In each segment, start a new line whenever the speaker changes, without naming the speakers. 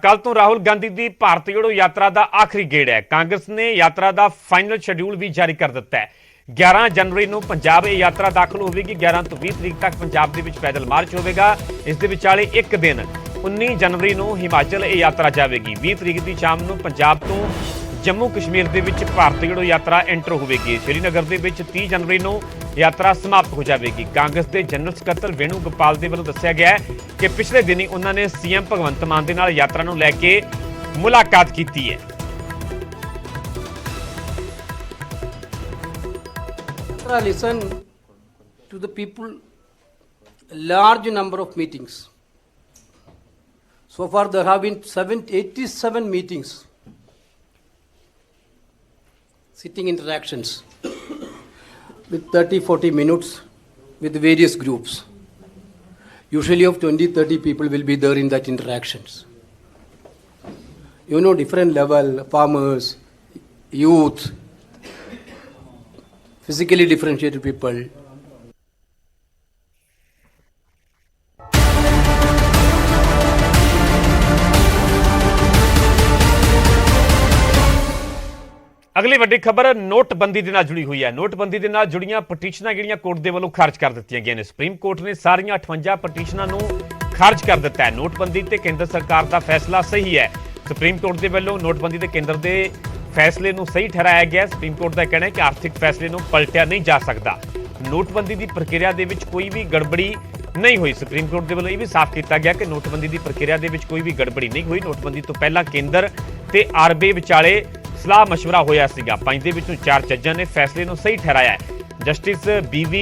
कल तो राहुल गांधी की भारत जोड़ो यात्रा का आखिरी गेड़ है। कांग्रेस ने यात्रा का फाइनल शेड्यूल भी जारी कर दिता है। 11 जनवरी को पंजाब ये यात्रा दाखिल होगी। 11 तो 20 तरीक तक पंजाब के पैदल मार्च होगा। इस दे विचाले एक दिन 19 जनवरी को हिमाचल ये यात्रा जाएगी। 20 तरीक की शाम को पंजाब तो जम्मू कश्मीर के भारत जोड़ो यात्रा एंटर होगी। श्रीनगर के 30 जनवरी को यात्रा समाप्त हो जाएगी। कांग्रेस के जनरल सकत्तर वेणु गोपाल के वालों दस्सिया गया है कि पिछले दिन ही उन्होंने सीएम भगवंत मान के नाल यात्रा को लैके मुलाकात की है।
Listen to the people, a large number of meetings. So far there have been 87 meetings, sitting interactions with 30-40 minutes with various groups. Usually of 20-30 people will be there in that interactions. You know, different level, farmers, youth, physically differentiated people.
अगली वड्डी खबर नोटबंदी के नाल जुड़ी हुई है। नोटबंदी के नाल जुड़ियां पटीशनां जिहड़ियां कोर्ट के वालों खारिज कर दित्तियां गईयां ने। सुप्रीम कोर्ट ने सारियां 58 पटीशनां नूं खारिज कर दिता है। नोटबंदी ते केंद्र सरकार का फैसला सही है। सुप्रीम कोर्ट के वालों नोटबंदी ते केंद्र के फैसले नूं सही ठहराया गया। सुप्रीम कोर्ट का कहना है कि आर्थिक फैसले नूं पलटिया नहीं जा सकता। नोटबंदी की प्रक्रिया दे विच कोई भी गड़बड़ी नहीं हुई। सुप्रीम कोर्ट के वालों यह भी साफ किया गया कि नोटबंदी की प्रक्रिया दे विच कोई भी गड़बड़ी नहीं हुई। नोटबंदी तो पहला केंद्र ते आरबीआई विचाले सलाह मशवरा होया सीगा। 5 दे विचों 4 जजां ने फैसले नूं सही ठहराया है। जस्टिस BV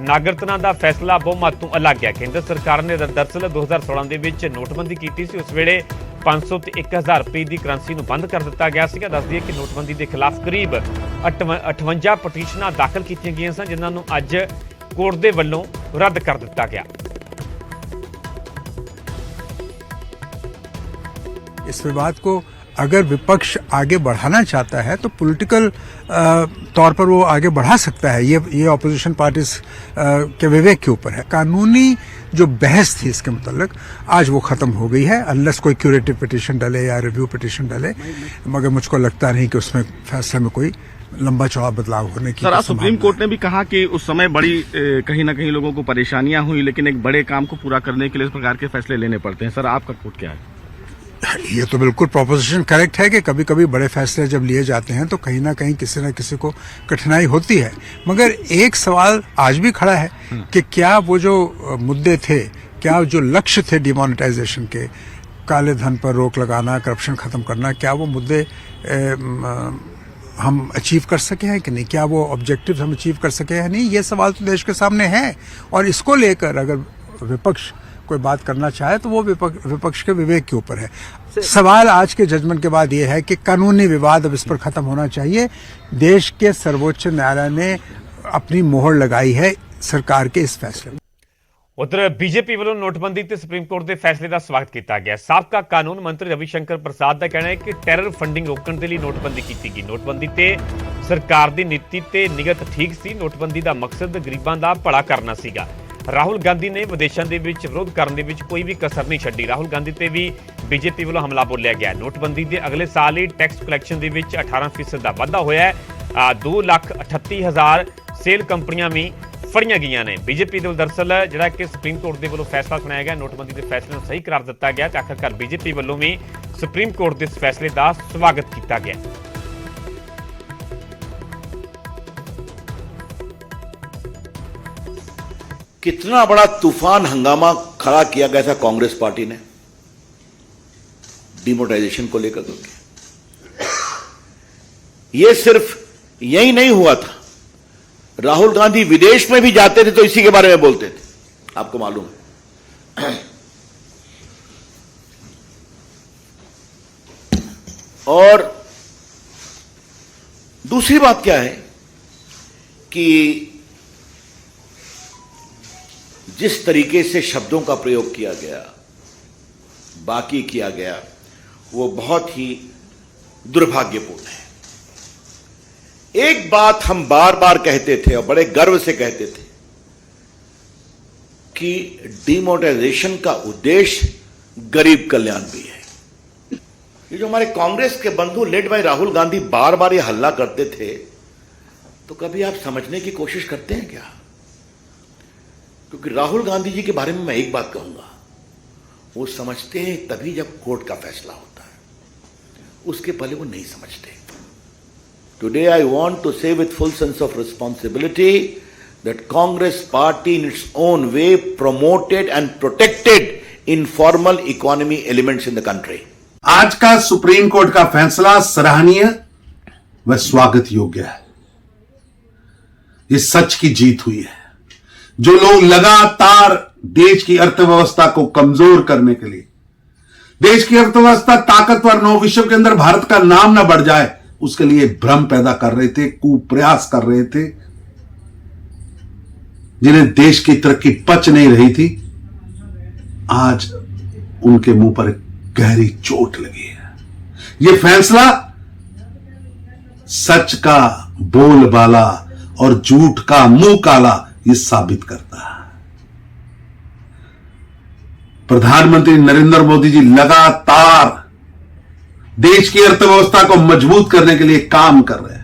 नागरतना का फैसला बहुमत तो अलग है। केंद्र सरकार ने दरअसल 2016 के विच नोटबंदी की सी। उस वेले 500 ते 1000 रुपये की करंसी नूं बंद कर दिता गया सीगा। दस दिए कि नोटबंदी के खिलाफ करीब 58 पटीशनां दाखिल कीतियां गईयां सन, जिन्हां नूं अज कोर्ट के वल्लों रद्द कर दिता गया।
इस विवाद को अगर विपक्ष आगे बढ़ाना चाहता है तो पॉलिटिकल तौर पर वो आगे बढ़ा सकता है। ये ऑपोजिशन पार्टीज के विवेक के ऊपर है। कानूनी जो बहस थी इसके मुताल्लिक आज वो खत्म हो गई है, अनलेस कोई क्यूरेटिव पिटीशन डाले या रिव्यू पिटीशन डाले। मगर मुझको लगता नहीं कि उसमें फैसले में कोई लंबा चौड़ा बदलाव होने की।
सर, सुप्रीम कोर्ट ने भी कहा कि उस समय बड़ी कहीं ना कहीं लोगों को परेशानियां हुई, लेकिन एक बड़े काम को पूरा करने के लिए इस प्रकार के फैसले लेने पड़ते हैं। सर, आपका कोर्ट क्या है?
ये तो बिल्कुल प्रोपोजिशन करेक्ट है कि कभी कभी बड़े फैसले जब लिए जाते हैं तो कहीं ना कहीं किसी न किसी को कठिनाई होती है। मगर एक सवाल आज भी खड़ा है कि क्या वो जो मुद्दे थे, क्या जो लक्ष्य थे डिमोनेटाइजेशन के, काले धन पर रोक लगाना, करप्शन खत्म करना, क्या वो मुद्दे हम अचीव कर सके हैं कि नहीं? क्या वो ऑब्जेक्टिव हम अचीव कर सके हैं नहीं? ये सवाल तो देश के सामने है। और इसको लेकर अगर विपक्ष कोई बात करना चाहे तो वो विपक्ष के विवेक के ऊपर है। सवाल आज के जजमेंट के बाद ये है कि कानूनी विवाद अब इस पर खत्म होना चाहिए। देश के सर्वोच्च न्यायालय ने अपनी मोहर लगाई है सरकार के इस फैसले में।
उधर बीजेपी वालों नोटबंदी ते सुप्रीम कोर्ट के फैसले का स्वागत किया गया। साबका कानून मंत्री रविशंकर प्रसाद का कहना है कि टैरर फंडिंग रोकने के लिए नोटबंदी की गई। नोटबंदी ते सरकार की नीति ते निगत ठीक सी। नोटबंदी का मकसद गरीबों का भला करना सीगा। राहुल गांधी ने विदेशों के विरोध करने में कोई भी कसर नहीं छड्डी। राहुल गांधी ते भी बीजेपी वालों हमला बोलिया गया। नोटबंदी के अगले साल ही टैक्स कलैक्शन के 18% का वाधा होया है। 2,38,000 सेल कंपनियां भी फड़ियां गई ने। बीजेपी के दरअसल जिहड़ा कि सुप्रीम कोर्ट के वालों फैसला सुनाया गया, नोटबंदी के फैसले को सही करार दिता गया। आखिरकार बीजेपी वालों भी सुप्रीम कोर्ट के इस फैसले का स्वागत किया गया।
कितना बड़ा तूफान हंगामा खड़ा किया गया था कांग्रेस पार्टी ने डिमोनेटाइजेशन को लेकर। यह सिर्फ यही नहीं हुआ था, राहुल गांधी विदेश में भी जाते थे तो इसी के बारे में बोलते थे, आपको मालूम है। और दूसरी बात क्या है कि जिस तरीके से शब्दों का प्रयोग किया गया, बाकी किया गया, वो बहुत ही दुर्भाग्यपूर्ण है। एक बात हम बार बार कहते थे और बड़े गर्व से कहते थे कि डिमोनेटाइजेशन का उद्देश्य गरीब कल्याण भी है। ये जो हमारे कांग्रेस के बंधु लेड बाय राहुल गांधी बार बार ये हल्ला करते थे, तो कभी आप समझने की कोशिश करते हैं क्या? क्योंकि राहुल गांधी जी के बारे में मैं एक बात कहूंगा, वो समझते हैं तभी जब कोर्ट का फैसला होता है, उसके पहले वो नहीं समझते। टुडे आई वांट टू से with full sense of responsibility that Congress party in its own way promoted and protected informal economy elements in the country.
आज का सुप्रीम कोर्ट का फैसला सराहनीय व स्वागत योग्य है। इस सच की जीत हुई है। जो लोग लगातार देश की अर्थव्यवस्था को कमजोर करने के लिए, देश की अर्थव्यवस्था ताकतवर न हो, विश्व के अंदर भारत का नाम न बढ़ जाए, उसके लिए भ्रम पैदा कर रहे थे, कुप्रयास कर रहे थे, जिन्हें देश की तरक्की पच नहीं रही थी, आज उनके मुंह पर गहरी चोट लगी है। यह फैसला सच का बोलबाला और झूठ का मुंह काला ये साबित करता है। प्रधानमंत्री नरेंद्र मोदी जी लगातार देश की अर्थव्यवस्था को मजबूत करने के लिए काम कर रहे हैं।